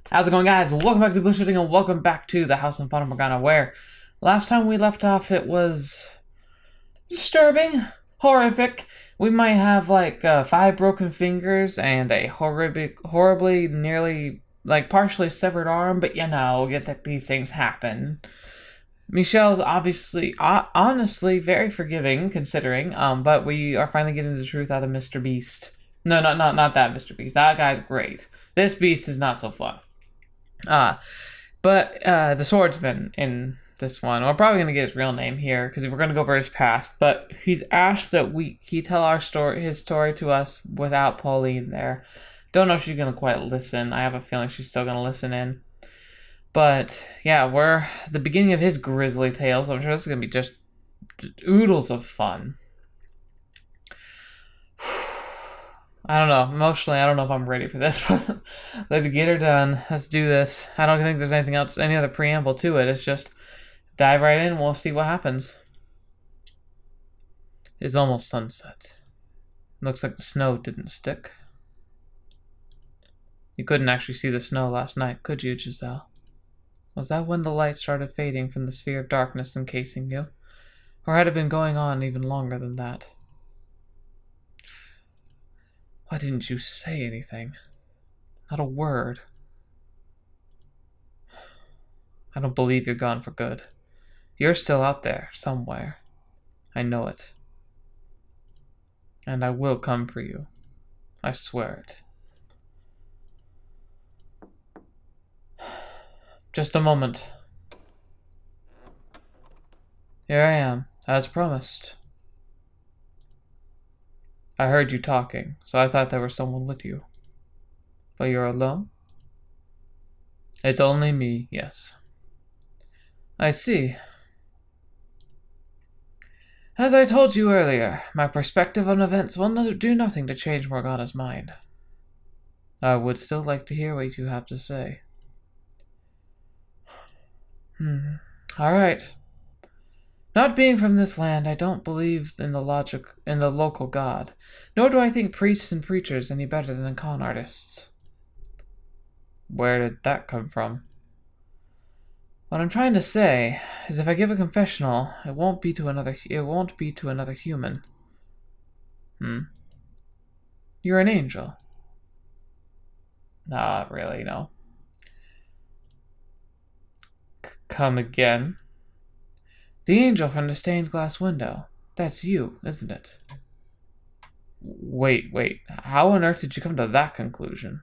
How's it going, guys? Welcome back to TheBlueShifting and welcome back to the House in Fata Morgana, where last time we left off it was disturbing, horrific. We might have like 5 broken fingers and a horribly, nearly, like partially severed arm, but you know, get that these things happen. Michelle's obviously, honestly, very forgiving considering, but we are finally getting the truth out of Mr. Beast. No, not that Mr. Beast. That guy's great. This Beast is not so fun. But the Swordsman in this one, we're probably gonna get his real name here because we're gonna go over his past. But he's asked that he tell his story to us without Pauline there. Don't know if she's gonna quite listen. I have a feeling she's still gonna listen in. But yeah, we're at the beginning of his grisly tale, so I'm sure this is gonna be just oodles of fun. I don't know. Emotionally, I don't know if I'm ready for this, but let's get her done. Let's do this. I don't think there's anything else, any other preamble to it. It's just dive right in and we'll see what happens. It's almost sunset. Looks like the snow didn't stick. You couldn't actually see the snow last night, could you, Giselle? Was that when the light started fading from the sphere of darkness encasing you? Or had it been going on even longer than that? Why didn't you say anything? Not a word. I don't believe you're gone for good. You're still out there, somewhere. I know it. And I will come for you. I swear it. Just a moment. Here I am, as promised. I heard you talking, so I thought there was someone with you. But you're alone? It's only me, yes. I see. As I told you earlier, my perspective on events will do nothing to change Morgana's mind. I would still like to hear what you have to say. Alright. Not being from this land, I don't believe in the local god, nor do I think priests and preachers any better than con artists. Where did that come from? What I'm trying to say is if I give a confessional, it won't be to another human. You're an angel. Not really, no. Come again. The angel from the stained glass window. That's you, isn't it? Wait. How on earth did you come to that conclusion?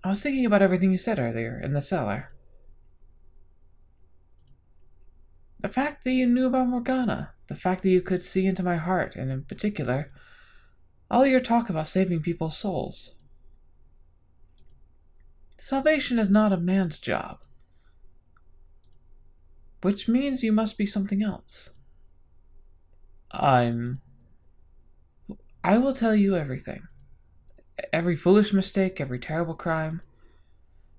I was thinking about everything you said earlier, in the cellar. The fact that you knew about Morgana. The fact that you could see into my heart, and in particular, all your talk about saving people's souls. Salvation is not a man's job. Which means you must be something else. I will tell you everything. Every foolish mistake, every terrible crime.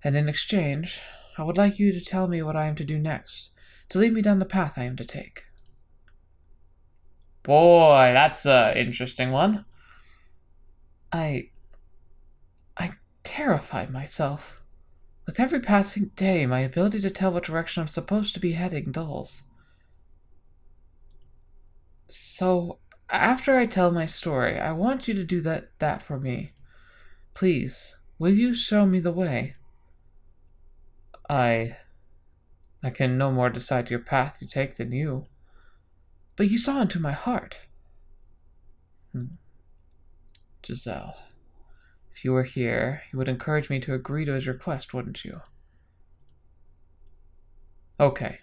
And in exchange, I would like you to tell me what I am to do next, to lead me down the path I am to take. Boy, that's an interesting one. I terrified myself. With every passing day, my ability to tell what direction I'm supposed to be heading dulls. So, after I tell my story, I want you to do that for me. Please, will you show me the way? I can no more decide your path to take than you. But you saw into my heart. Giselle. If you were here, you would encourage me to agree to his request, wouldn't you? Okay.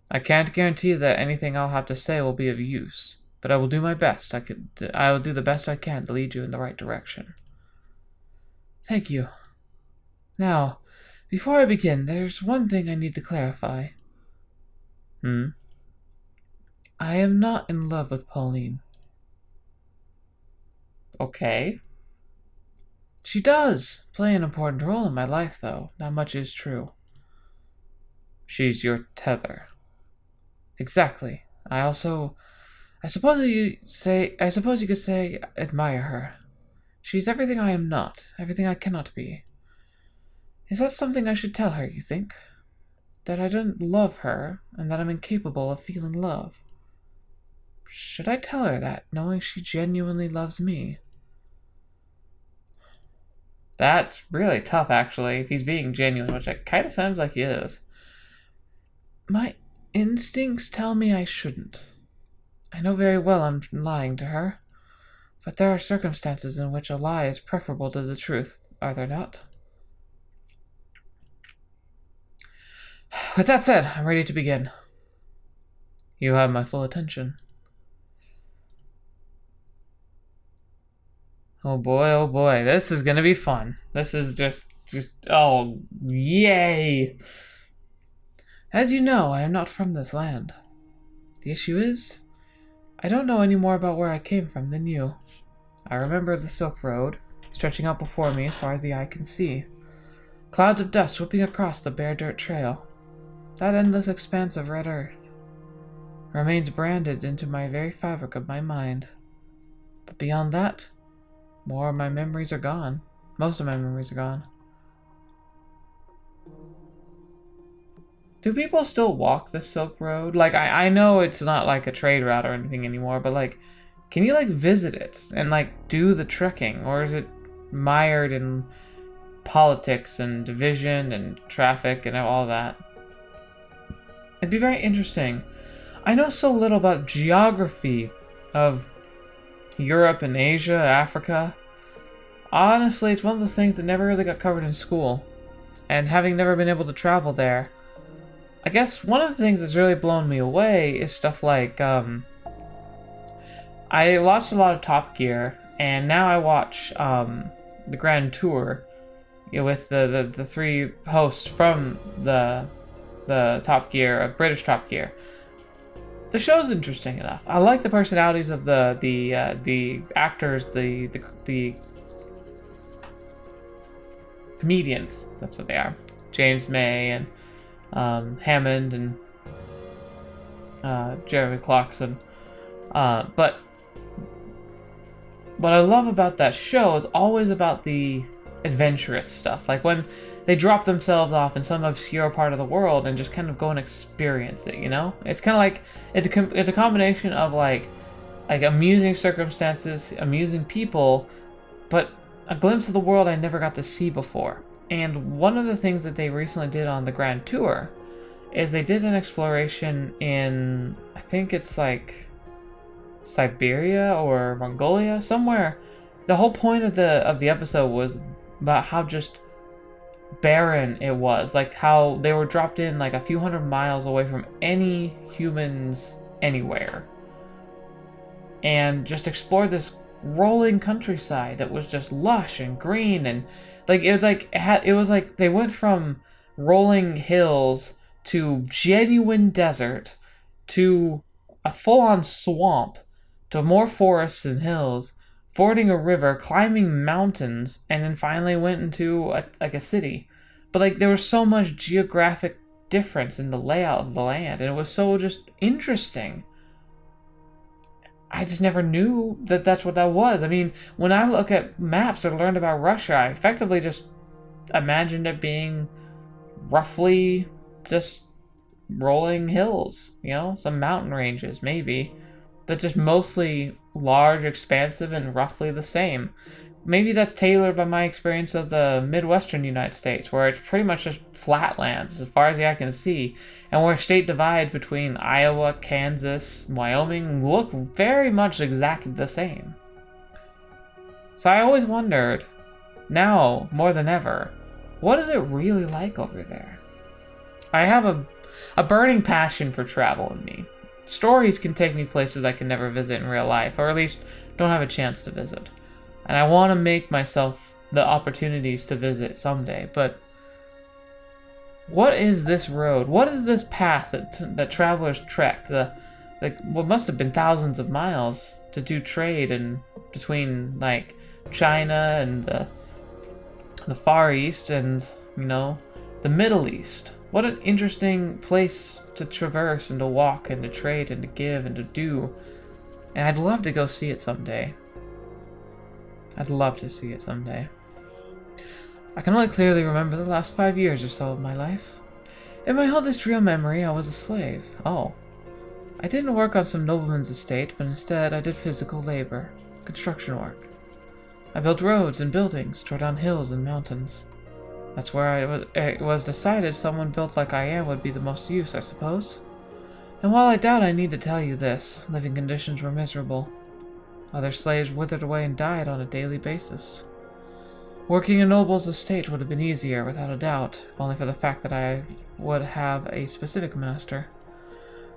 I can't guarantee that anything I'll have to say will be of use, but I will do my best. I will do the best I can to lead you in the right direction. Thank you. Now, before I begin, there's one thing I need to clarify. I am not in love with Pauline. Okay. She does play an important role in my life, though. Not much is true. She's your tether. Exactly. I suppose you could say, admire her. She's everything I am not, everything I cannot be. Is that something I should tell her, you think? That I don't love her, and that I'm incapable of feeling love? Should I tell her that, knowing she genuinely loves me? That's really tough, actually, if he's being genuine, which it kind of sounds like he is. My instincts tell me I shouldn't. I know very well I'm lying to her, but there are circumstances in which a lie is preferable to the truth, are there not? With that said, I'm ready to begin. You have my full attention. Oh boy, this is gonna be fun. This is just, oh, yay! As you know, I am not from this land. The issue is, I don't know any more about where I came from than you. I remember the Silk Road, stretching out before me as far as the eye can see. Clouds of dust whipping across the bare dirt trail. That endless expanse of red earth remains branded into my very fabric of my mind. But beyond that, more of my memories are gone. Most of my memories are gone. Do people still walk the Silk Road? Like, I know it's not like a trade route or anything anymore, but like, can you like visit it and like do the trekking? Or is it mired in politics and division and traffic and all that? It'd be very interesting. I know so little about geography of Europe and Asia, Africa. Honestly, it's one of those things that never really got covered in school. And having never been able to travel there, I guess one of the things that's really blown me away is stuff like, I watched a lot of Top Gear, and now I watch the Grand Tour, with the three hosts from the Top Gear, British Top Gear. The show's interesting enough. I like the personalities of the actors, the comedians. That's what they are. James May and Hammond and Jeremy Clarkson. But what I love about that show is always about the adventurous stuff. Like when they drop themselves off in some obscure part of the world and just kind of go and experience it, you know? It's kind of like, it's a combination of like amusing circumstances, amusing people, but a glimpse of the world I never got to see before. And one of the things that they recently did on the Grand Tour is they did an exploration in, I think it's like Siberia or Mongolia, somewhere. The whole point of the episode was about how just barren it was, like how they were dropped in like a few hundred miles away from any humans anywhere, and just explored this rolling countryside that was just lush and green, and like it was like they went from rolling hills to genuine desert to a full-on swamp to more forests and hills, fording a river, climbing mountains, and then finally went into a city. But like there was so much geographic difference in the layout of the land, and it was so just interesting. I just never knew that that's what that was. I mean, when I look at maps or learned about Russia, I effectively just imagined it being roughly just rolling hills, you know, some mountain ranges maybe, but just mostly large, expansive, and roughly the same. Maybe that's tailored by my experience of the Midwestern United States, where it's pretty much just flatlands as far as the eye can see, and where state divides between Iowa, Kansas, Wyoming look very much exactly the same. So I always wondered, now more than ever, what is it really like over there? I have a burning passion for travel in me. Stories can take me places I can never visit in real life, or at least don't have a chance to visit. And I want to make myself the opportunities to visit someday, but what is this road? What is this path that travelers trekked? What must have been thousands of miles to do trade and between like China and the Far East and, you know, the Middle East. What an interesting place to traverse and to walk and to trade and to give and to do. And I'd love to go see it someday. I'd love to see it someday. I can only clearly remember the last 5 years or so of my life. In my oldest real memory, I was a slave. Oh. I didn't work on some nobleman's estate, but instead I did physical labor, construction work. I built roads and buildings, tore down hills and mountains. That's where it was decided someone built like I am would be the most use, I suppose. And while I doubt I need to tell you this, living conditions were miserable. Other slaves withered away and died on a daily basis. Working a noble's estate would have been easier, without a doubt, if only for the fact that I would have a specific master.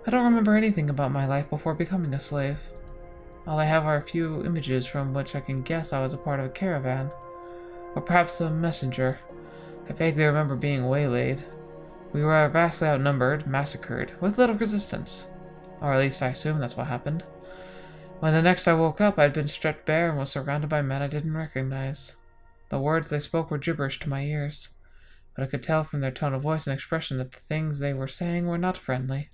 I don't remember anything about my life before becoming a slave. All I have are a few images from which I can guess I was a part of a caravan, or perhaps a messenger. I vaguely remember being waylaid. We were vastly outnumbered, massacred, with little resistance. Or at least I assume that's what happened. When the next I woke up, I'd been stripped bare and was surrounded by men I didn't recognize. The words they spoke were gibberish to my ears, but I could tell from their tone of voice and expression that the things they were saying were not friendly.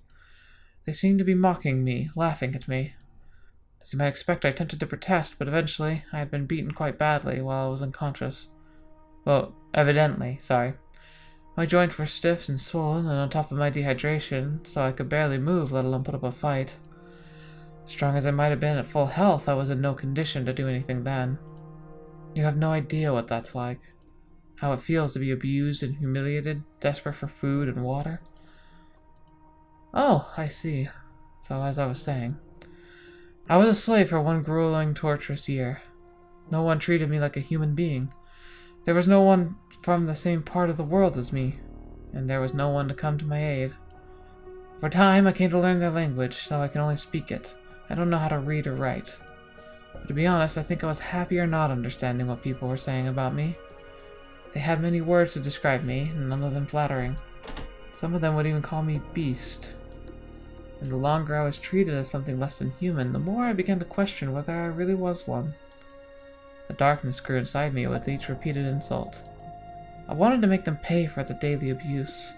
They seemed to be mocking me, laughing at me. As you might expect, I attempted to protest, but eventually I had been beaten quite badly while I was unconscious. Well, evidently, sorry. My joints were stiff and swollen, and on top of my dehydration, so I could barely move, let alone put up a fight. Strong as I might have been at full health, I was in no condition to do anything then. You have no idea what that's like. How it feels to be abused and humiliated, desperate for food and water. Oh, I see. So as I was saying, I was a slave for one grueling, torturous year. No one treated me like a human being. There was no one from the same part of the world as me, and there was no one to come to my aid. For time, I came to learn their language, so I can only speak it. I don't know how to read or write. But to be honest, I think I was happier not understanding what people were saying about me. They had many words to describe me, and none of them flattering. Some of them would even call me beast. And the longer I was treated as something less than human, the more I began to question whether I really was one. The darkness grew inside me with each repeated insult. I wanted to make them pay for the daily abuse.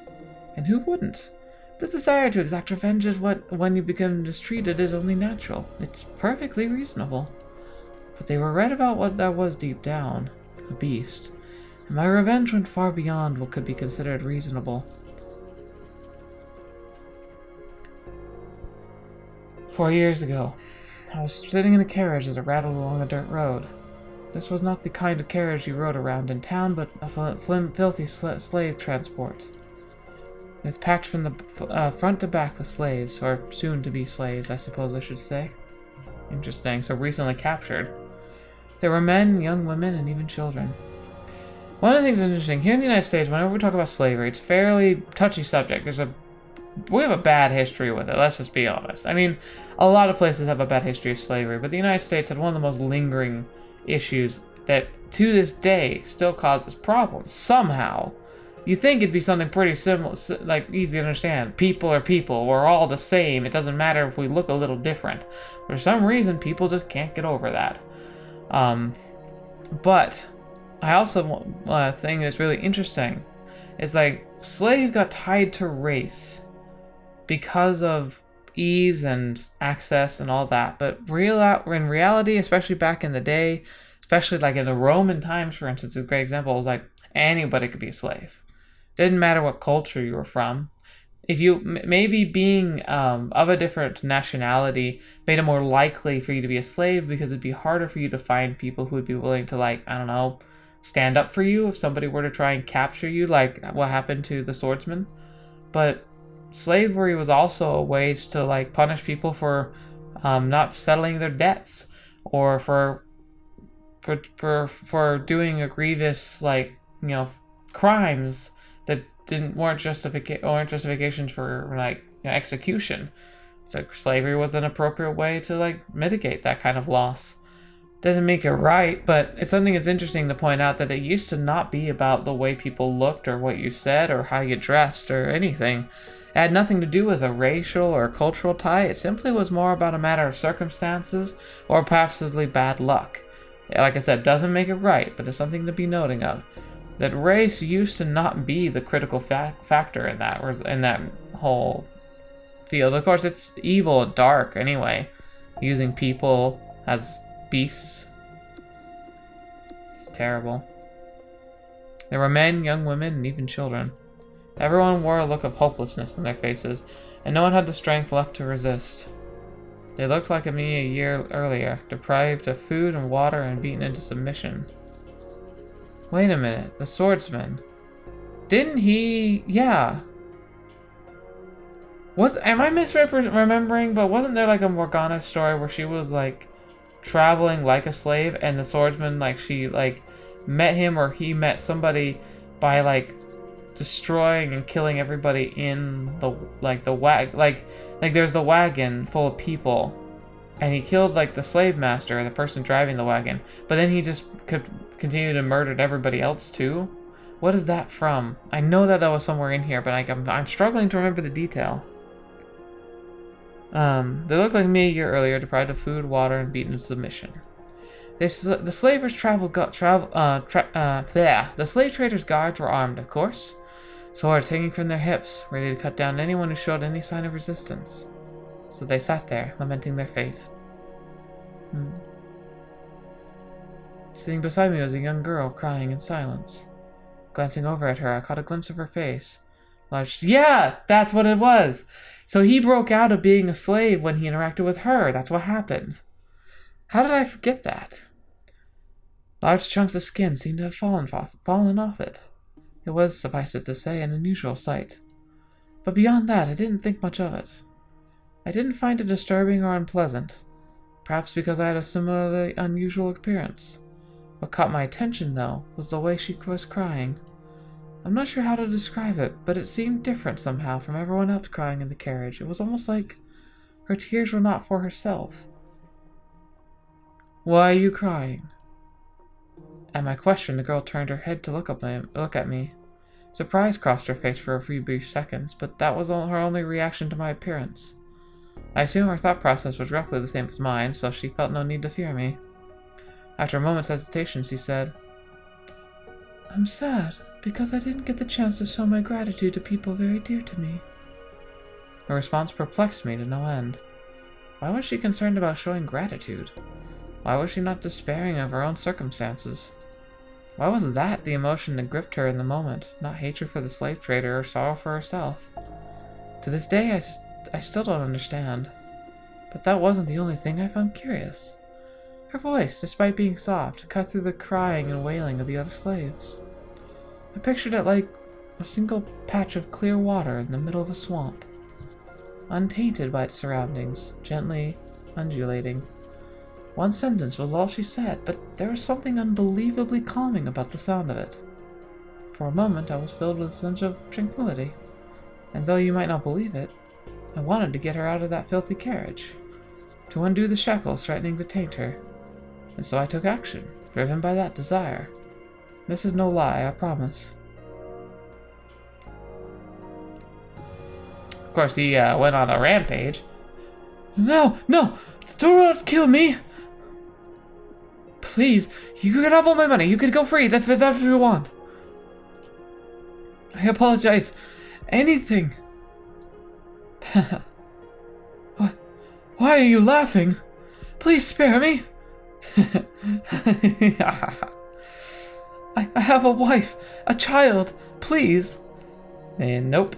And who wouldn't? The desire to exact revenge is what, when you become mistreated, is only natural. It's perfectly reasonable. But they were right about what that was deep down. A beast. And my revenge went far beyond what could be considered reasonable. 4 years ago, I was sitting in a carriage as it rattled along a dirt road. This was not the kind of carriage you rode around in town, but a filthy slave transport. It was packed from the front to back with slaves, or soon-to-be slaves, I suppose I should say. Interesting, so recently captured. There were men, young women, and even children. One of the things that's interesting, here in the United States, whenever we talk about slavery, it's a fairly touchy subject. We have a bad history with it, let's just be honest. I mean, a lot of places have a bad history of slavery, but the United States had one of the most lingering issues that, to this day, still causes problems, somehow. You think it'd be something pretty simple, like easy to understand. People are people, we're all the same, it doesn't matter if we look a little different. For some reason, people just can't get over that. But I also think that's really interesting is like slave got tied to race because of ease and access and all that, but in reality, especially back in the day, especially like in the Roman times, for instance, a great example was like anybody could be a slave. Didn't matter what culture you were from. If you maybe being of a different nationality made it more likely for you to be a slave because it'd be harder for you to find people who would be willing to, like, I don't know, stand up for you if somebody were to try and capture you, like what happened to the Swordsman. But slavery was also a way to, like, punish people for not settling their debts, or for doing a grievous, like, you know, crimes that weren't justifications for, like, you know, execution. So slavery was an appropriate way to, like, mitigate that kind of loss. Doesn't make it right, but it's something that's interesting to point out that it used to not be about the way people looked or what you said or how you dressed or anything. It had nothing to do with a racial or cultural tie. It simply was more about a matter of circumstances or possibly bad luck. Like I said, doesn't make it right, but it's something to be noting of. That race used to not be the critical factor in that whole field. Of course, it's evil and dark anyway, using people as beasts. It's terrible. There were men, young women, and even children. Everyone wore a look of hopelessness on their faces, and no one had the strength left to resist. They looked like me a year earlier, deprived of food and water and beaten into submission. Wait a minute, the Swordsman. Didn't he... yeah. Am I misremembering, but wasn't there like a Morgana story where she was like traveling like a slave and the Swordsman, like she like met him or he met somebody by like destroying and killing everybody in the like there's the wagon full of people and he killed like the slave master, the person driving the wagon, but then he just continued to murder everybody else too. What is that from? I know that was somewhere in here, but I'm struggling to remember the detail. They looked like me a year earlier, deprived of food, water, and beaten into submission. The slavers the slave traders' guards were armed, of course. Swords hanging from their hips, ready to cut down anyone who showed any sign of resistance. So they sat there, lamenting their fate. Sitting beside me was a young girl, crying in silence. Glancing over at her, I caught a glimpse of her face. Yeah, that's what it was! So he broke out of being a slave when he interacted with her. That's what happened. How did I forget that? Large chunks of skin seemed to have fallen off it. It was, suffice it to say, an unusual sight. But beyond that, I didn't think much of it. I didn't find it disturbing or unpleasant. Perhaps because I had a similarly unusual appearance. What caught my attention, though, was the way she was crying. I'm not sure how to describe it, but it seemed different somehow from everyone else crying in the carriage. It was almost like her tears were not for herself. Why are you crying? At my question, the girl turned her head to look at me. Surprise crossed her face for a few brief seconds, but that was her only reaction to my appearance. I assume her thought process was roughly the same as mine, so she felt no need to fear me. After a moment's hesitation, she said, I'm sad, because I didn't get the chance to show my gratitude to people very dear to me. Her response perplexed me to no end. Why was she concerned about showing gratitude? Why was she not despairing of her own circumstances? Why was that the emotion that gripped her in the moment, not hatred for the slave trader or sorrow for herself? To this day, I still don't understand. But that wasn't the only thing I found curious. Her voice, despite being soft, cut through the crying and wailing of the other slaves. I pictured it like a single patch of clear water in the middle of a swamp, untainted by its surroundings, gently undulating. One sentence was all she said, but there was something unbelievably calming about the sound of it. For a moment, I was filled with a sense of tranquility, and though you might not believe it, I wanted to get her out of that filthy carriage, to undo the shackles threatening to taint her. And so I took action, driven by that desire. This is no lie, I promise. Of course, he went on a rampage. No! Don't kill me! Please, you could have all my money. You could go free. That's what you want. I apologize. Anything. What? Why are you laughing? Please spare me. I have a wife, a child. Please. And nope.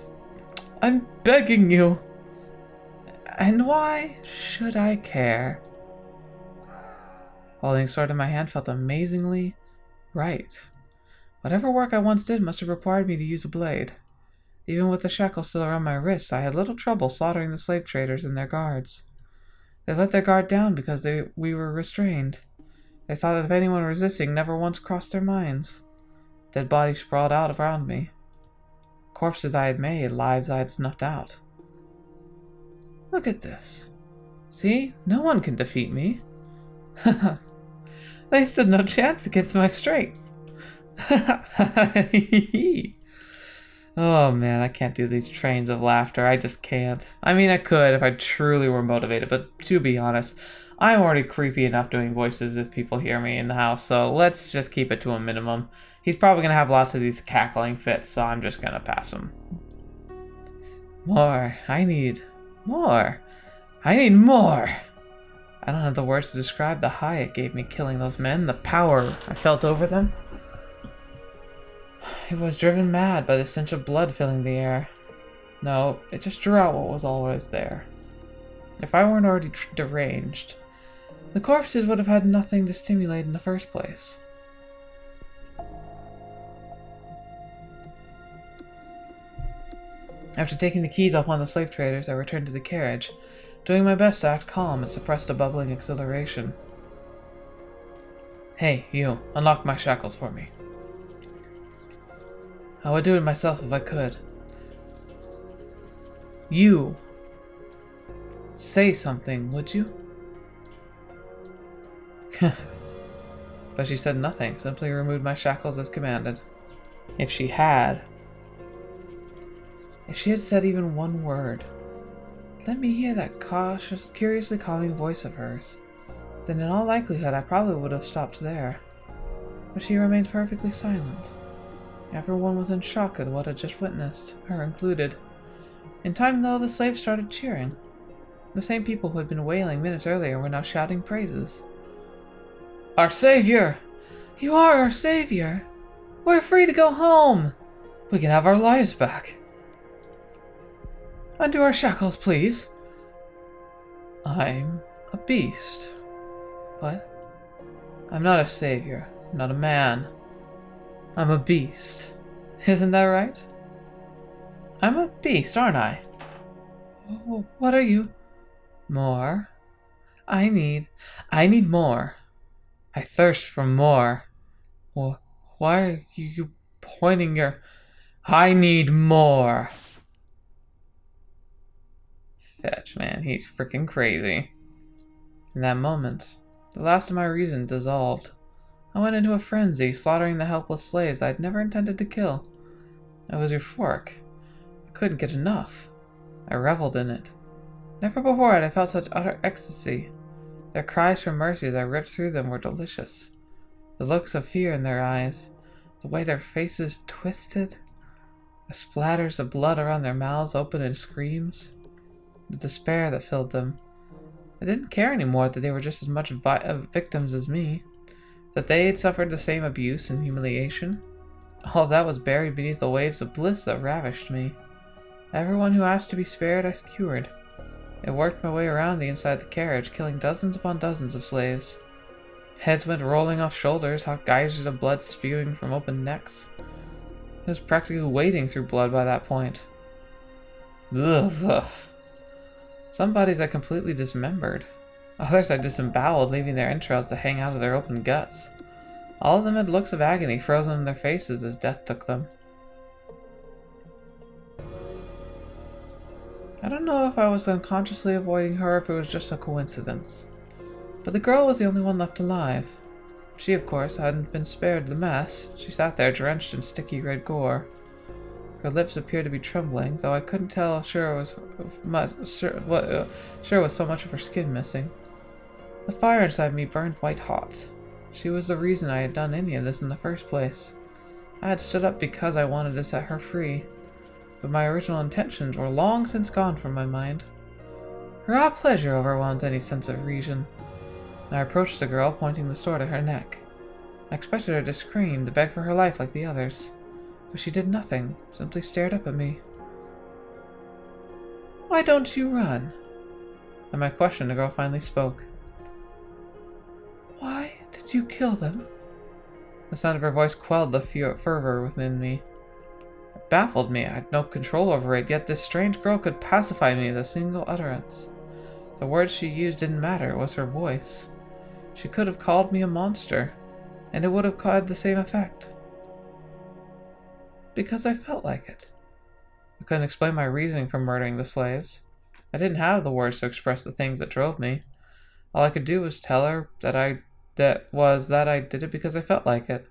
I'm begging you. And why should I care? Holding the sword in my hand felt amazingly right. Whatever work I once did must have required me to use a blade. Even with the shackles still around my wrists, I had little trouble slaughtering the slave traders and their guards. They let their guard down because we were restrained. They thought that if anyone resisting never once crossed their minds. Dead bodies sprawled out around me. Corpses I had made, lives I had snuffed out. Look at this. See? No one can defeat me. They stood no chance against my strength. Oh man, I can't do these trains of laughter. I just can't. I mean, I could if I truly were motivated, but to be honest, I'm already creepy enough doing voices if people hear me in the house, so let's just keep it to a minimum. He's probably going to have lots of these cackling fits, so I'm just going to pass him. More. I need more. I need more. I don't have the words to describe the high it gave me killing those men, the power I felt over them. It was driven mad by the stench of blood filling the air. No, it just drew out what was always there. If I weren't already deranged, the corpses would have had nothing to stimulate in the first place. After taking the keys off one of the slave traders, I returned to the carriage, doing my best to act calm and suppress the bubbling exhilaration. Hey, you, unlock my shackles for me. I would do it myself if I could. You. Say something, would you? But she said nothing, simply removed my shackles as commanded. If she had said even one word, let me hear that cautious, curiously calming voice of hers, then in all likelihood I probably would have stopped there. But she remained perfectly silent. Everyone was in shock at what had just witnessed, her included. In time, though, the slaves started cheering. The same people who had been wailing minutes earlier were now shouting praises. Our savior! You are our savior! We're free to go home! We can have our lives back! Undo our shackles, please. I'm a beast. What? I'm not a savior. I'm not a man. I'm a beast. Isn't that right? I'm a beast, aren't I? What are you? More. I need more. I thirst for more. Why are you pointing your... I need more. Fetch, man, he's freaking crazy. In that moment, the last of my reason dissolved. I went into a frenzy, slaughtering the helpless slaves I had never intended to kill. I was euphoric. I couldn't get enough. I reveled in it. Never before had I felt such utter ecstasy. Their cries for mercy as I ripped through them were delicious. The looks of fear in their eyes, the way their faces twisted, the splatters of blood around their mouths open in screams, the despair that filled them. I didn't care anymore that they were just as much victims as me, that they had suffered the same abuse and humiliation. All of that was buried beneath the waves of bliss that ravished me. Everyone who asked to be spared, I skewered. I worked my way around the inside of the carriage, killing dozens upon dozens of slaves. Heads went rolling off shoulders, hot geysers of blood spewing from open necks. I was practically wading through blood by that point. Ugh. Some bodies I completely dismembered. Others I disemboweled, leaving their entrails to hang out of their open guts. All of them had looks of agony frozen in their faces as death took them. I don't know if I was unconsciously avoiding her or if it was just a coincidence. But the girl was the only one left alive. She, of course, hadn't been spared the mess. She sat there drenched in sticky red gore. Her lips appeared to be trembling, though I couldn't tell sure was so much of her skin missing. The fire inside me burned white hot. She was the reason I had done any of this in the first place. I had stood up because I wanted to set her free, but my original intentions were long since gone from my mind. Raw pleasure overwhelmed any sense of reason. I approached the girl, pointing the sword at her neck. I expected her to scream, to beg for her life like the others, but she did nothing, simply stared up at me. Why don't you run? At my question, the girl finally spoke. Why did you kill them? The sound of her voice quelled the fervor within me. It baffled me. I had no control over it, yet this strange girl could pacify me with a single utterance. The words she used didn't matter, it was her voice. She could have called me a monster, and it would have had the same effect. Because I felt like it. I couldn't explain my reasoning for murdering the slaves. I didn't have the words to express the things that drove me. All I could do was tell her that I did it because I felt like it.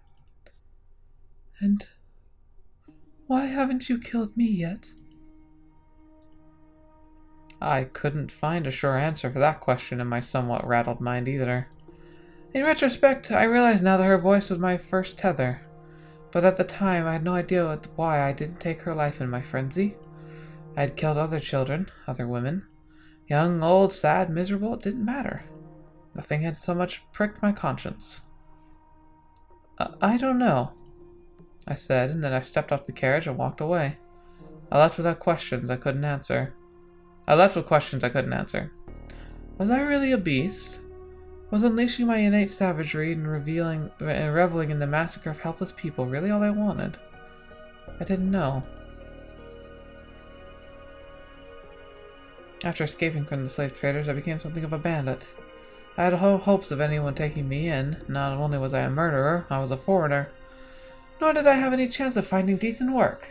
And why haven't you killed me yet? I couldn't find a sure answer for that question in my somewhat rattled mind either. In retrospect, I realize now that her voice was my first tether, but at the time I had no idea why I didn't take her life in my frenzy. I had killed other children, other women. Young, old, sad, miserable, it didn't matter. Nothing had so much pricked my conscience. I don't know. I said, and then I stepped off the carriage and walked away. I left with questions I couldn't answer. Was I really a beast? Was unleashing my innate savagery and reveling in the massacre of helpless people really all I wanted? I didn't know. After escaping from the slave traders, I became something of a bandit. I had hopes of anyone taking me in. Not only was I a murderer, I was a foreigner. Nor did I have any chance of finding decent work.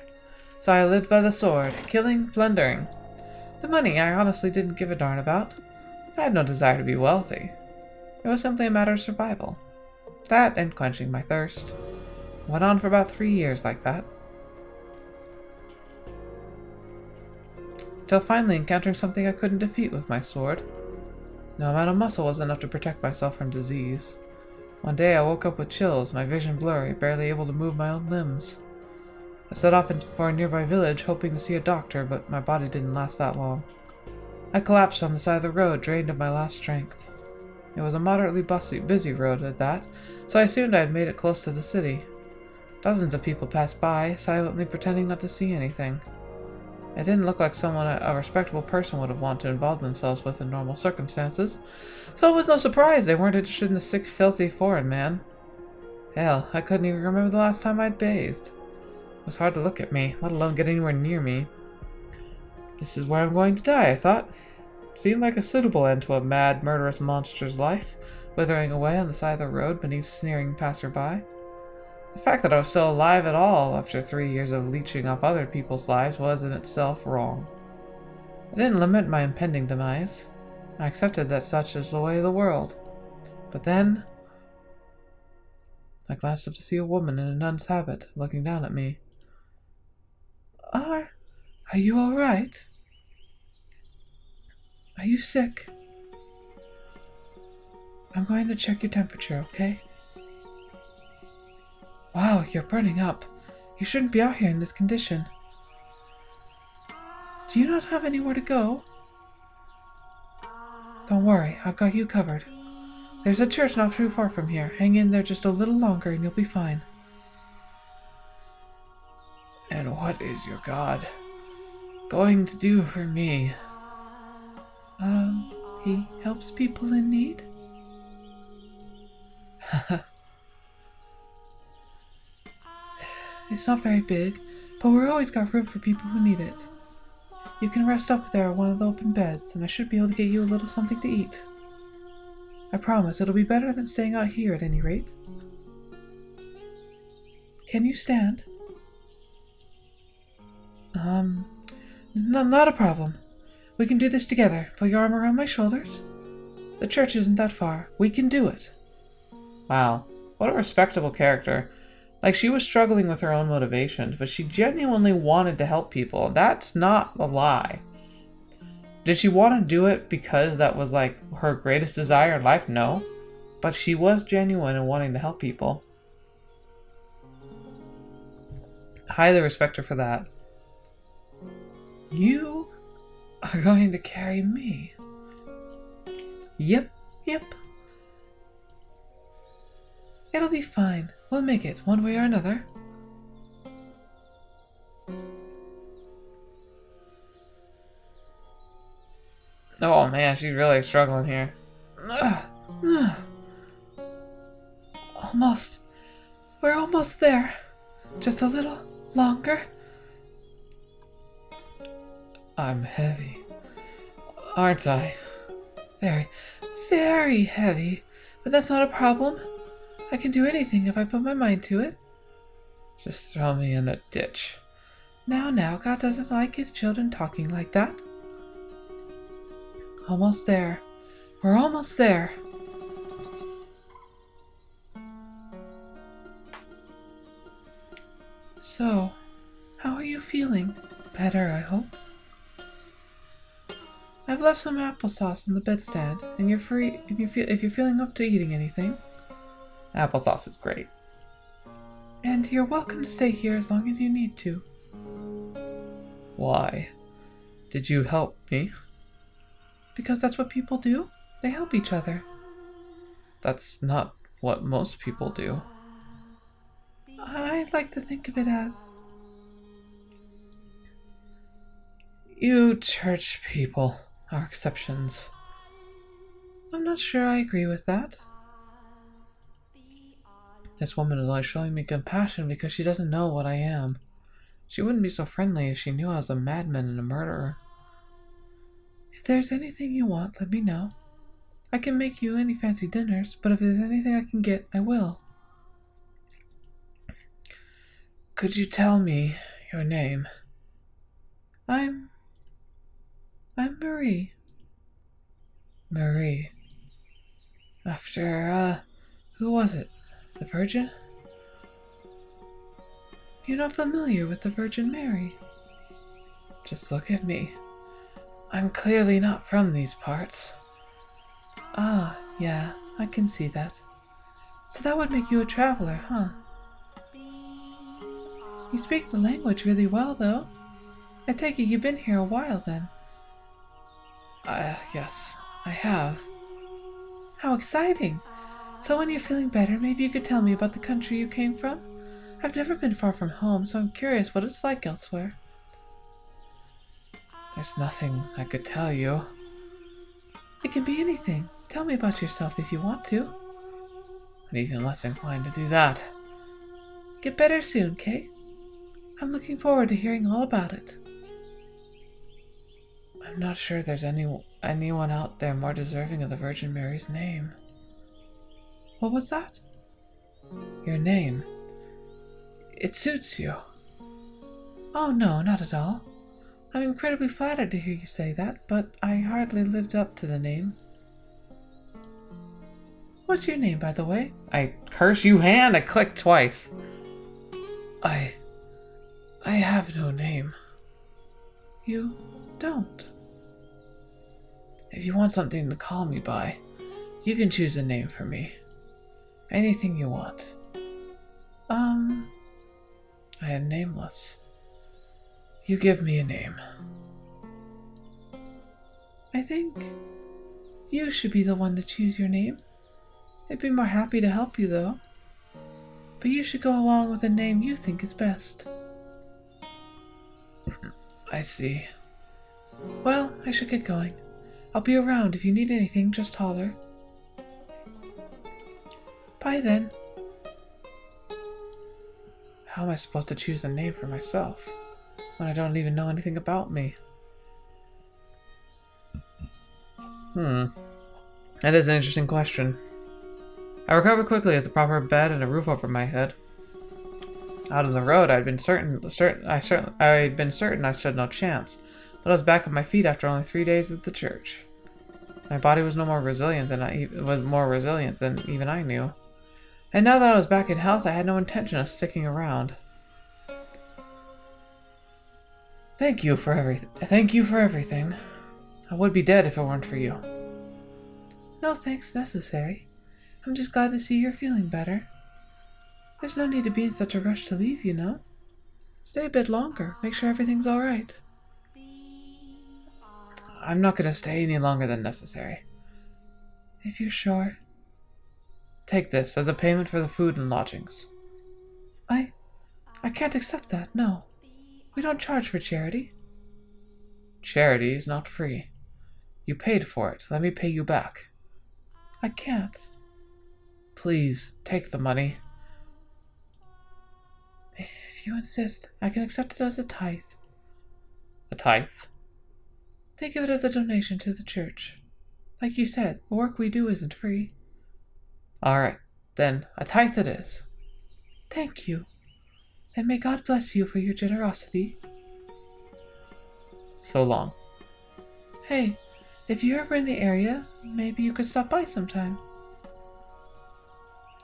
So I lived by the sword, killing, plundering. The money I honestly didn't give a darn about. I had no desire to be wealthy. It was simply a matter of survival. That and quenching my thirst. Went on for about 3 years like that. Till finally encountering something I couldn't defeat with my sword. No amount of muscle was enough to protect myself from disease. One day I woke up with chills, my vision blurry, barely able to move my own limbs. I set off for a nearby village, hoping to see a doctor, but my body didn't last that long. I collapsed on the side of the road, drained of my last strength. It was a moderately busy road at that, so I assumed I had made it close to the city. Dozens of people passed by, silently pretending not to see anything. It didn't look like someone a respectable person would have wanted to involve themselves with in normal circumstances, so it was no surprise they weren't interested in a sick, filthy foreign man. Hell, I couldn't even remember the last time I'd bathed. It was hard to look at me, let alone get anywhere near me. This is where I'm going to die, I thought. It seemed like a suitable end to a mad, murderous monster's life, withering away on the side of the road beneath sneering passerby. The fact that I was still alive at all after 3 years of leeching off other people's lives was in itself wrong. I didn't lament my impending demise. I accepted that such is the way of the world. But then, I glanced up to see a woman in a nun's habit, looking down at me. Are you all right? Are you sick? I'm going to check your temperature, okay? Wow, you're burning up. You shouldn't be out here in this condition. Do you not have anywhere to go? Don't worry, I've got you covered. There's a church not too far from here. Hang in there just a little longer and you'll be fine. And what is your god going to do for me? He helps people in need? It's not very big, but we've always got room for people who need it. You can rest up there on one of the open beds, and I should be able to get you a little something to eat. I promise it'll be better than staying out here at any rate. Can you stand? No, not a problem. We can do this together. Put your arm around my shoulders. The church isn't that far. We can do it. Wow, what a respectable character. Like, she was struggling with her own motivations, but she genuinely wanted to help people. That's not a lie. Did she want to do it because that was, like, her greatest desire in life? No. But she was genuine in wanting to help people. I highly respect her for that. You are going to carry me. Yep. It'll be fine. We'll make it, one way or another. Oh man, she's really struggling here. Almost. We're almost there. Just a little longer. I'm heavy. Aren't I? Very, very heavy. But that's not a problem. I can do anything if I put my mind to it. Just throw me in a ditch. Now, God doesn't like his children talking like that. Almost there. We're almost there. So, how are you feeling? Better, I hope. I've left some applesauce in the bedstand, and you're free if you're feeling up to eating anything. Applesauce is great. And you're welcome to stay here as long as you need to. Why? Did you help me? Because that's what people do. They help each other. That's not what most people do. I I like to think of it as... You church people are exceptions. I'm not sure I agree with that. This woman is only showing me compassion because she doesn't know what I am. She wouldn't be so friendly if she knew I was a madman and a murderer. If there's anything you want, let me know. I can make you any fancy dinners, but if there's anything I can get, I will. Could you tell me your name? I'm Marie. Marie. After, who was it? The Virgin? You're not familiar with the Virgin Mary. Just look at me. I'm clearly not from these parts. Ah, yeah, I can see that. So that would make you a traveler, huh? You speak the language really well, though. I take it you've been here a while, then. Yes, I have. How exciting! So when you're feeling better, maybe you could tell me about the country you came from? I've never been far from home, so I'm curious what it's like elsewhere. There's nothing I could tell you. It can be anything. Tell me about yourself if you want to. I'm even less inclined to do that. Get better soon, Kay? I'm looking forward to hearing all about it. I'm not sure there's anyone out there more deserving of the Virgin Mary's name. What was that? Your name. It suits you. Oh no, not at all. I'm incredibly flattered to hear you say that, but I hardly lived up to the name. What's your name, by the way? I curse you, hand! I clicked twice. I have no name. You don't. If you want something to call me by, you can choose a name for me. Anything you want. I am nameless. You give me a name. I think you should be the one to choose your name. I'd be more happy to help you, though. But you should go along with a name you think is best. I see. Well, I should get going. I'll be around if you need anything, just holler. Bye then. How am I supposed to choose a name for myself when I don't even know anything about me? That is an interesting question. I recovered quickly with a proper bed and a roof over my head. Out on the road, I'd been certain I stood no chance, but I was back on my feet after only 3 days at the church. My body was more resilient than even I knew. And now that I was back in health, I had no intention of sticking around. Thank you for everything. I would be dead if it weren't for you. No thanks necessary. I'm just glad to see you're feeling better. There's no need to be in such a rush to leave, you know. Stay a bit longer. Make sure everything's alright. I'm not going to stay any longer than necessary. If you're sure. Take this as a payment for the food and lodgings. I can't accept that, no. We don't charge for charity. Charity is not free. You paid for it. Let me pay you back. I can't. Please, take the money. If you insist, I can accept it as a tithe. A tithe? Think of it as a donation to the church. Like you said, the work we do isn't free. Alright, then, a tithe it is. Thank you. And may God bless you for your generosity. So long. Hey, if you're ever in the area, maybe you could stop by sometime.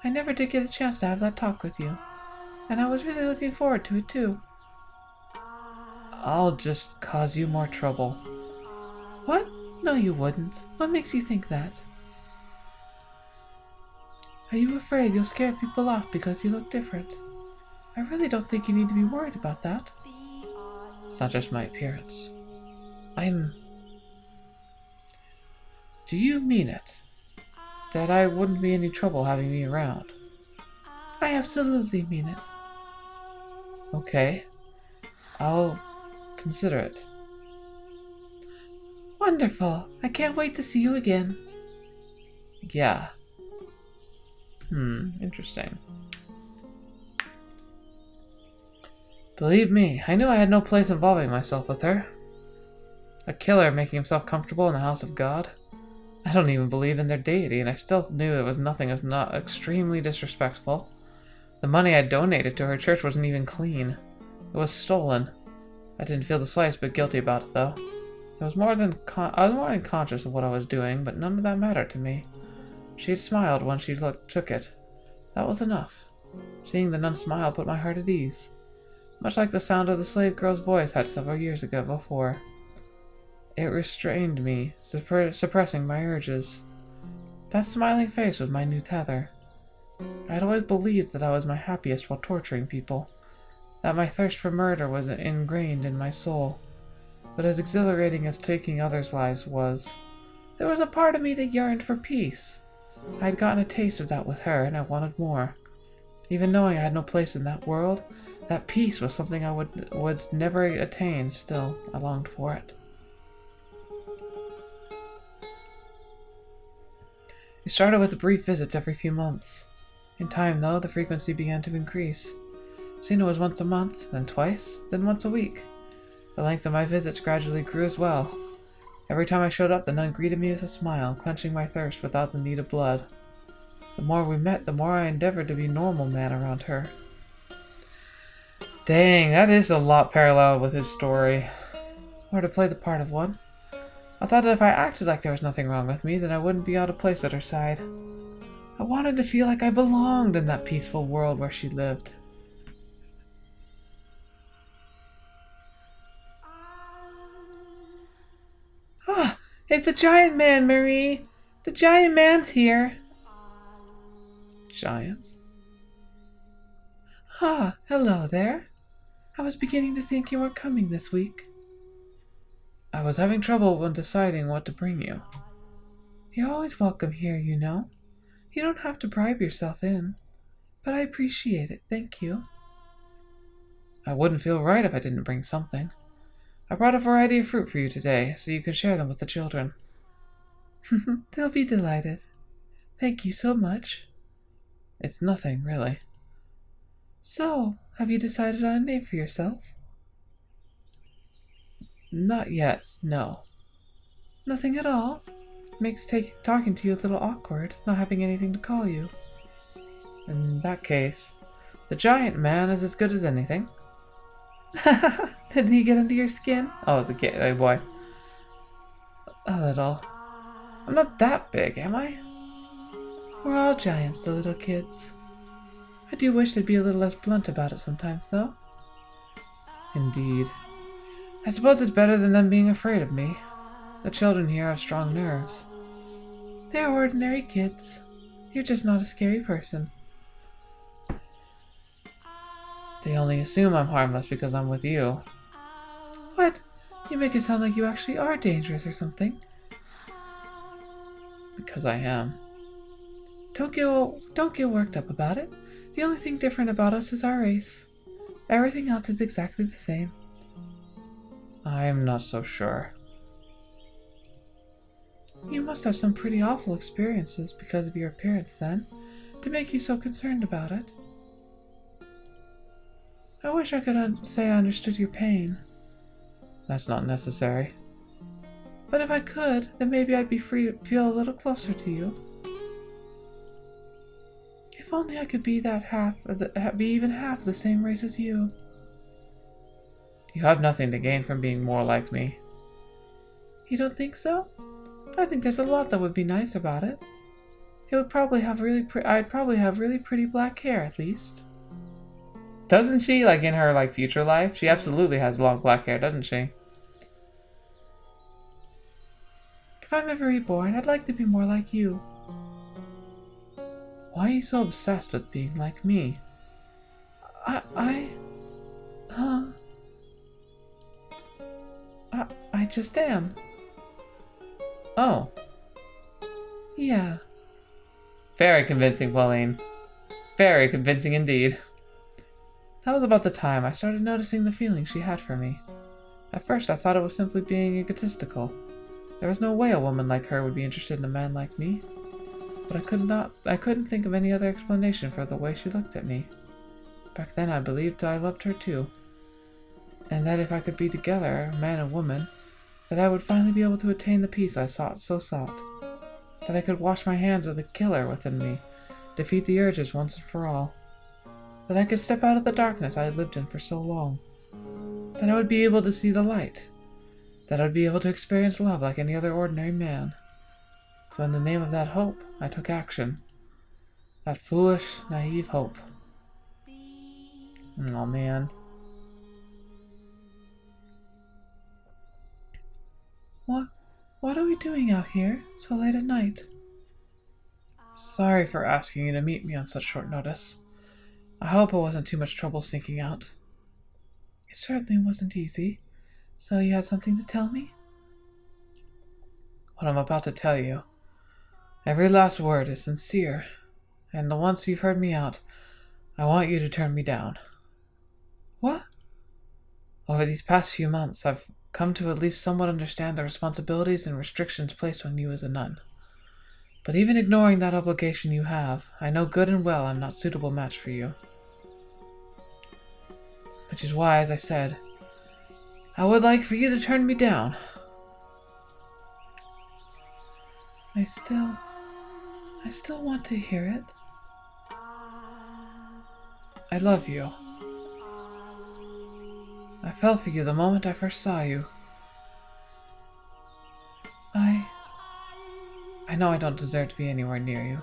I never did get a chance to have that talk with you, and I was really looking forward to it too. I'll just cause you more trouble. What? No, you wouldn't. What makes you think that? Are you afraid you'll scare people off because you look different? I really don't think you need to be worried about that. It's not just my appearance. Do you mean it? That I wouldn't be any trouble having me around? I absolutely mean it. Okay. I'll consider it. Wonderful. I can't wait to see you again. Yeah. Interesting. Believe me, I knew I had no place involving myself with her. A killer making himself comfortable in the house of God. I don't even believe in their deity, and I still knew it was nothing if not extremely disrespectful. The money I donated to her church wasn't even clean. It was stolen. I didn't feel the slightest bit guilty about it, though. I was more than conscious of what I was doing, but none of that mattered to me. She had smiled when she took it. That was enough. Seeing the nun smile put my heart at ease, much like the sound of the slave girl's voice had several years ago before. It restrained me, suppressing my urges. That smiling face was my new tether. I had always believed that I was my happiest while torturing people, that my thirst for murder was ingrained in my soul. But as exhilarating as taking others' lives was, there was a part of me that yearned for peace. I had gotten a taste of that with her, and I wanted more. Even knowing I had no place in that world, that peace was something I would never attain. Still, I longed for it. It started with brief visits every few months. In time, though, the frequency began to increase. Soon it was once a month, then twice, then once a week. The length of my visits gradually grew as well. Every time I showed up, the nun greeted me with a smile, quenching my thirst without the need of blood. The more we met, the more I endeavored to be normal man around her. Dang, that is a lot parallel with his story. Or to play the part of one. I thought that if I acted like there was nothing wrong with me, then I wouldn't be out of place at her side. I wanted to feel like I belonged in that peaceful world where she lived. Ah, it's the giant man, Marie! The giant man's here! Giant? Ah, hello there. I was beginning to think you weren't coming this week. I was having trouble when deciding what to bring you. You're always welcome here, you know. You don't have to bribe yourself in. But I appreciate it, thank you. I wouldn't feel right if I didn't bring something. I brought a variety of fruit for you today, so you can share them with the children. They'll be delighted. Thank you so much. It's nothing, really. So, have you decided on a name for yourself? Not yet, no. Nothing at all? Makes talking to you a little awkward, not having anything to call you. In that case, the giant man is as good as anything. Did he get under your skin? Oh, it's a kid, a boy. A little. I'm not that big, am I? We're all giants, the little kids. I do wish they'd be a little less blunt about it sometimes, though. Indeed. I suppose it's better than them being afraid of me. The children here have strong nerves. They're ordinary kids. You're just not a scary person. They only assume I'm harmless because I'm with you. What? You make it sound like you actually are dangerous or something. Because I am. Don't get worked up about it. The only thing different about us is our race. Everything else is exactly the same. I'm not so sure. You must have some pretty awful experiences because of your appearance, then, to make you so concerned about it. I wish I could say I understood your pain. That's not necessary. But if I could, then maybe I'd be free to feel a little closer to you. If only I could be be even half the same race as you. You have nothing to gain from being more like me. You don't think so? I think there's a lot that would be nice about it. It would probably have I'd probably have really pretty black hair, at least. Doesn't she? Like in her future life, she absolutely has long black hair, doesn't she? If I'm ever reborn, I'd like to be more like you. Why are you so obsessed with being like me? I just am. Oh. Yeah. Very convincing, Pauline. Very convincing indeed. That was about the time I started noticing the feelings she had for me. At first I thought it was simply being egotistical. There was no way a woman like her would be interested in a man like me. But I couldn't think of any other explanation for the way she looked at me. Back then I believed I loved her too. And that if I could be together, man and woman, that I would finally be able to attain the peace I so sought. That I could wash my hands of the killer within me, defeat the urges once and for all. That I could step out of the darkness I had lived in for so long. That I would be able to see the light. That I would be able to experience love like any other ordinary man. So in the name of that hope, I took action. That foolish, naive hope. Oh man. What are we doing out here, so late at night? Sorry for asking you to meet me on such short notice. I hope it wasn't too much trouble sneaking out. It certainly wasn't easy. So you had something to tell me? What I'm about to tell you. Every last word is sincere. And once you've heard me out, I want you to turn me down. What? Over these past few months, I've come to at least somewhat understand the responsibilities and restrictions placed on you as a nun. But even ignoring that obligation you have, I know good and well I'm not a suitable match for you. Which is why, as I said, I would like for you to turn me down. I still want to hear it. I love you. I fell for you the moment I first saw you. I know I don't deserve to be anywhere near you,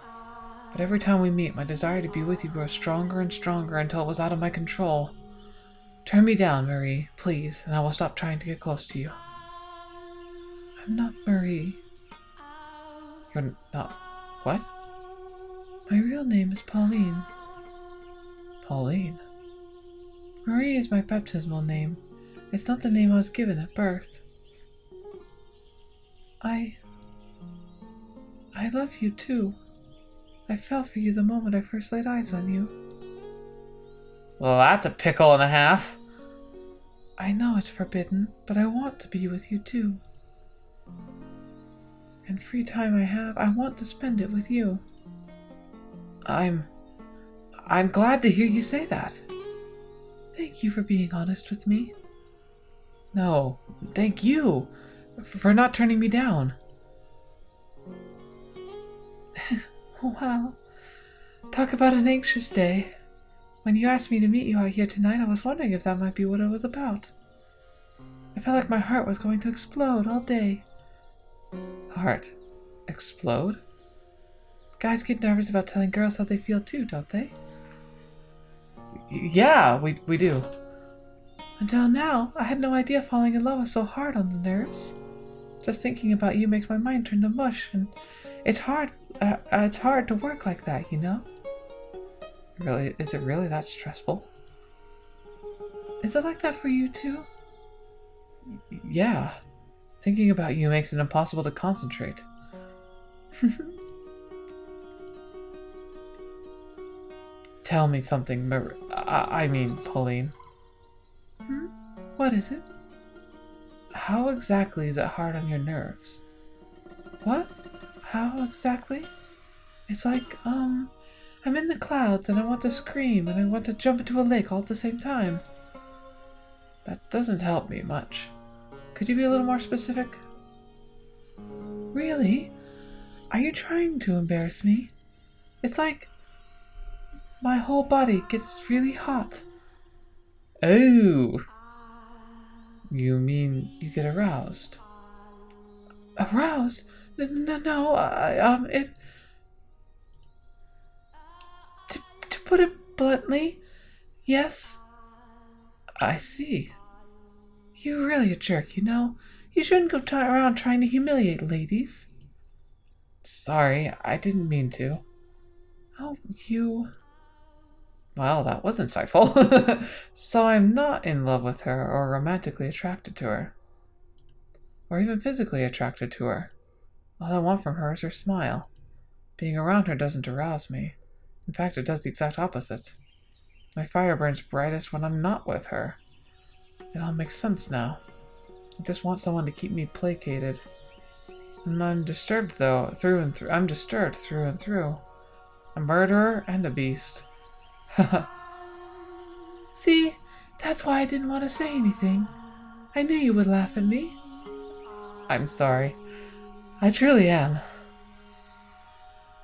but every time we meet, my desire to be with you grows stronger and stronger until it was out of my control. Turn me down, Marie, please, and I will stop trying to get close to you. I'm not Marie. You're not... what? My real name is Pauline. Pauline? Marie is my baptismal name. It's not the name I was given at birth. I love you too. I fell for you the moment I first laid eyes on you. Well, that's a pickle and a half. I know it's forbidden, but I want to be with you too. And free time I have, I want to spend it with you. I'm glad to hear you say that. Thank you for being honest with me. No, thank you for not turning me down. Wow. Talk about an anxious day. When you asked me to meet you out here tonight, I was wondering if that might be what it was about. I felt like my heart was going to explode all day. Heart? Explode? Guys get nervous about telling girls how they feel too, don't they? Yeah, we do. Until now, I had no idea falling in love was so hard on the nerves. Just thinking about you makes my mind turn to mush, and it's hard to work like that, you know? Really, is it really that stressful? Is it like that for you too? Yeah. Thinking about you makes it impossible to concentrate. Tell me something, I mean, Pauline. What is it? How exactly is it hard on your nerves? What? How exactly? It's like, I'm in the clouds and I want to scream and I want to jump into a lake all at the same time. That doesn't help me much. Could you be a little more specific? Really? Are you trying to embarrass me? It's like my whole body gets really hot. Oh. You mean you get aroused? Aroused? No, To put it bluntly, yes. I see. You're really a jerk, you know. You shouldn't go around trying to humiliate ladies. Sorry, I didn't mean to. Oh, you... Well, that was insightful. So I'm not in love with her or romantically attracted to her. Or even physically attracted to her. All I want from her is her smile. Being around her doesn't arouse me. In fact, it does the exact opposite. My fire burns brightest when I'm not with her. It all makes sense now. I just want someone to keep me placated. And I'm disturbed though, through and through. I'm disturbed through and through. A murderer and a beast. Haha. See, that's why I didn't want to say anything. I knew you would laugh at me. I'm sorry. I truly am.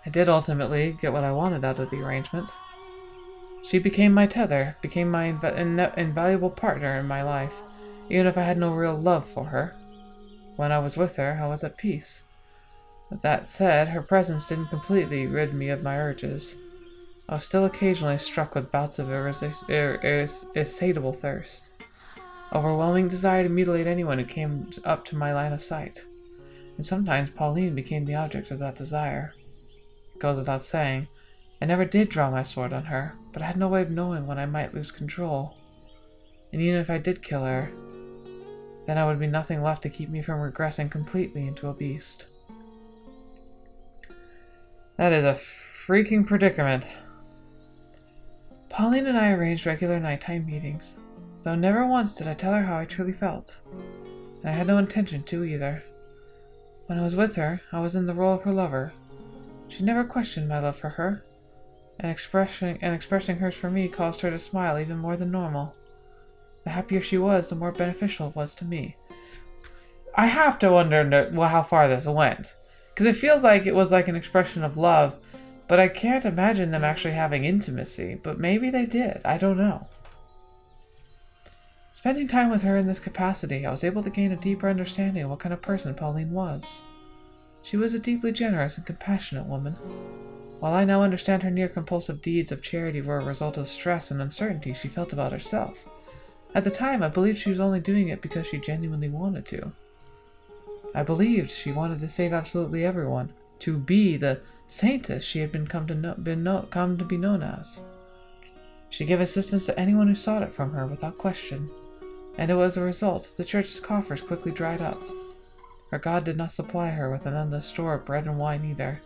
I did ultimately get what I wanted out of the arrangement. She became my tether, became my invaluable partner in my life, even if I had no real love for her. When I was with her, I was at peace. But that said, her presence didn't completely rid me of my urges. I was still occasionally struck with bouts of insatiable thirst. Overwhelming desire to mutilate anyone who came up to my line of sight. And sometimes Pauline became the object of that desire. It goes without saying, I never did draw my sword on her, but I had no way of knowing when I might lose control. And even if I did kill her, then there would be nothing left to keep me from regressing completely into a beast. That is a freaking predicament. Pauline and I arranged regular nighttime meetings, though never once did I tell her how I truly felt. And I had no intention to either. When I was with her, I was in the role of her lover. She never questioned my love for her, and expressing hers for me caused her to smile even more than normal. The happier she was, the more beneficial it was to me. I have to wonder how far this went, because it feels like it was like an expression of love, but I can't imagine them actually having intimacy, but maybe they did, I don't know. Spending time with her in this capacity, I was able to gain a deeper understanding of what kind of person Pauline was. She was a deeply generous and compassionate woman. While I now understand her near-compulsive deeds of charity were a result of stress and uncertainty she felt about herself, at the time I believed she was only doing it because she genuinely wanted to. I believed she wanted to save absolutely everyone, to be the saintess she had come to be known as. She gave assistance to anyone who sought it from her without question, and it was a result the church's coffers quickly dried up. Her God did not supply her with an endless store of bread and wine either.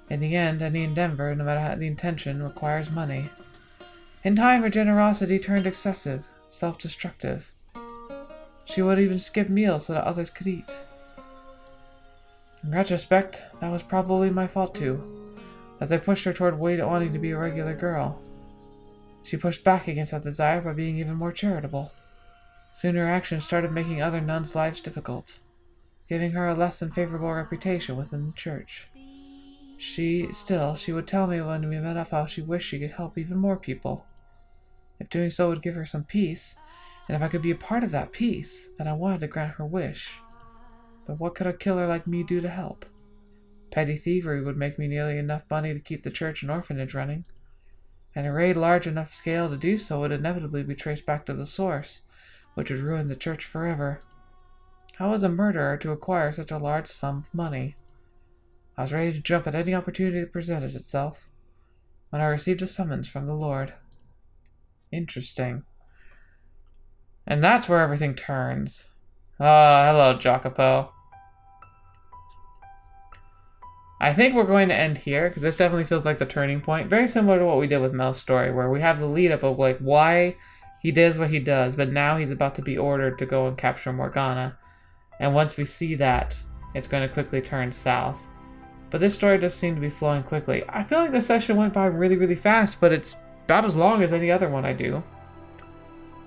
In the end, any endeavor, no matter the intention, requires money. In time, her generosity turned excessive, self-destructive. She would even skip meals so that others could eat. In retrospect, that was probably my fault too, as I pushed her toward wanting to be a regular girl. She pushed back against that desire by being even more charitable. Soon her actions started making other nuns' lives difficult, giving her a less than favorable reputation within the church. She would tell me when we met up how she wished she could help even more people. If doing so would give her some peace, and if I could be a part of that peace, then I wanted to grant her wish. But what could a killer like me do to help? Petty thievery would make me nearly enough money to keep the church and orphanage running, and a raid large enough scale to do so would inevitably be traced back to the source, which would ruin the church forever. How was a murderer to acquire such a large sum of money? I was ready to jump at any opportunity that presented itself, when I received a summons from the Lord. Interesting. And that's where everything turns. Ah, hello, Jacopo. I think we're going to end here, because this definitely feels like the turning point. Very similar to what we did with Mel's story, where we have the lead-up of like why he does what he does, but now he's about to be ordered to go and capture Morgana. And once we see that, it's going to quickly turn south. But this story does seem to be flowing quickly. I feel like this session went by really, really fast, but it's about as long as any other one I do.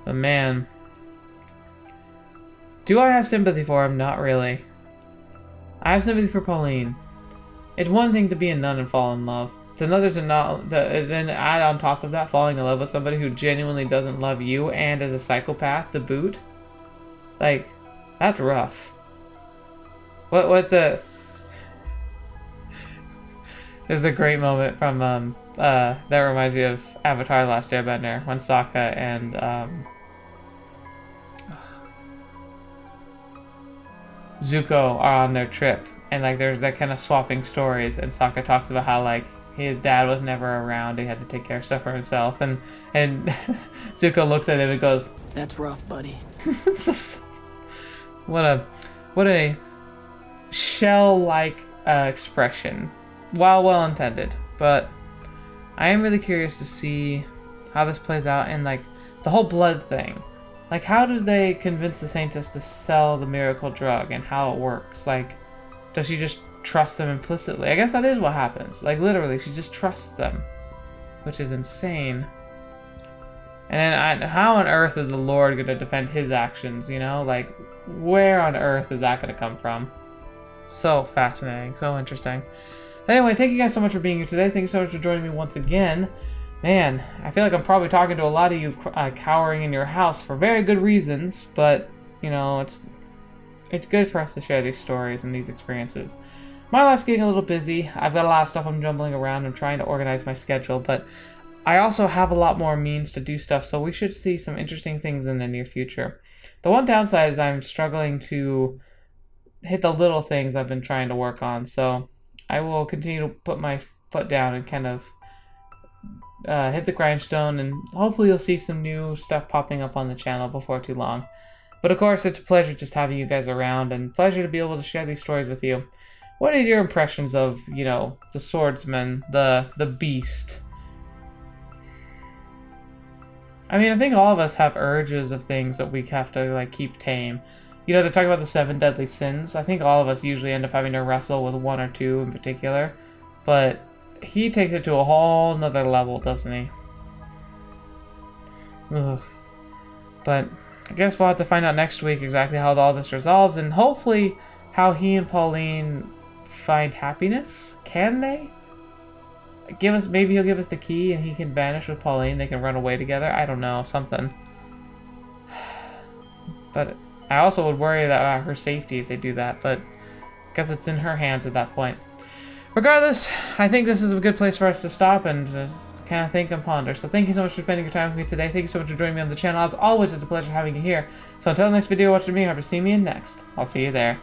But man, do I have sympathy for him? Not really. I have sympathy for Pauline. It's one thing to be a nun and fall in love. It's another to not then add on top of that falling in love with somebody who genuinely doesn't love you and is a psychopath to boot. Like, that's rough. What's a... This is a great moment from that reminds me of Avatar: The Last Airbender when Sokka and Zuko are on their trip, and like they're kind of swapping stories, and Sokka talks about how like his dad was never around, he had to take care of stuff for himself, and Zuko looks at him and goes, "That's rough, buddy." What a shell-like expression. While well intended, but I am really curious to see how this plays out, and like the whole blood thing. Like, how do they convince the scientists to sell the miracle drug and how it works? Like, does she just trust them implicitly? I guess that is what happens. Like, literally, she just trusts them, which is insane. And then, how on earth is the Lord going to defend his actions, you know? Like, where on earth is that going to come from? So fascinating, so interesting. Anyway, thank you guys so much for being here today. Thank you so much for joining me once again. Man, I feel like I'm probably talking to a lot of you cowering in your house for very good reasons, but, you know, it's good for us to share these stories and these experiences. My life's getting a little busy. I've got a lot of stuff I'm jumbling around. I'm trying to organize my schedule, but I also have a lot more means to do stuff, so we should see some interesting things in the near future. The one downside is I'm struggling to hit the little things I've been trying to work on, so I will continue to put my foot down and kind of hit the grindstone, and hopefully you'll see some new stuff popping up on the channel before too long. But of course, it's a pleasure just having you guys around, and pleasure to be able to share these stories with you. What are your impressions of, you know, the Swordsman, the beast? I mean, I think all of us have urges of things that we have to, like, keep tame. You know, they talk about the 7 deadly sins. I think all of us usually end up having to wrestle with 1 or 2 in particular, but he takes it to a whole nother level, doesn't he? Ugh. But I guess we'll have to find out next week exactly how all this resolves, and hopefully how he and Pauline find happiness. Can they? Maybe he'll give us the key and he can vanish with Pauline. They can run away together. I don't know, something. But I also would worry about her safety if they do that, but I guess it's in her hands at that point. Regardless, I think this is a good place for us to stop and kind of think and ponder. So thank you so much for spending your time with me today. Thank you so much for joining me on the channel. As always, it's a pleasure having you here. So until the next video, watch me, hope to see me in next. I'll see you there.